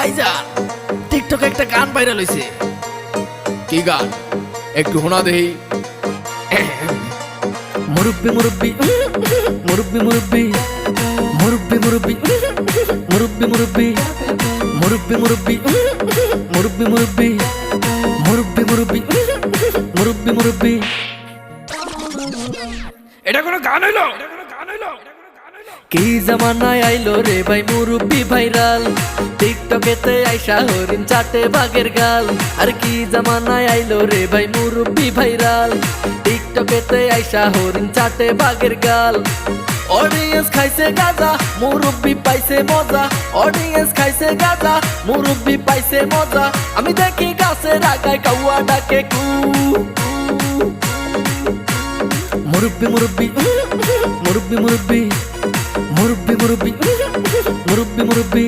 ভাইজান টিকটকে একটা গান ভাইরাল হইছে। কি গান একটু শোনা দেই। মুরব্বি মুরব্বি মুরব্বি মুরব্বি মুরব্বি মুরব্বি মুরব্বি মুরব্বি মুরব্বি মুরব্বি মুরব্বি মুরব্বি মুরব্বি মুরব্বি মুরব্বি মুরব্বি। এটা কোনো গান হইলো? কি জামানায় আইলো রে ভাই মুরব্বি ভাইরাল, টিকটকেতে আইসা হরিণ চাটে বাঘের গাল। আর কি জামানায় আইলো রে ভাই মুরব্বি ভাইরাল, টিকটকেতে আইসা হরিণ চাটে বাঘের গাল। অডিয়েন্স খাইছে গাজা, মুরব্বি পাইছে মজা। অডিয়েন্স খাইছে গাজা, মুরব্বি পাইছে মজা। আমি দেখি গাছের আগায় কাউয়া ডাকে কু। মুরব্বি মুরব্বি মুরব্বি মুরব্বি মুরব্বি মুরব্বি মুরব্বি মুরব্বি।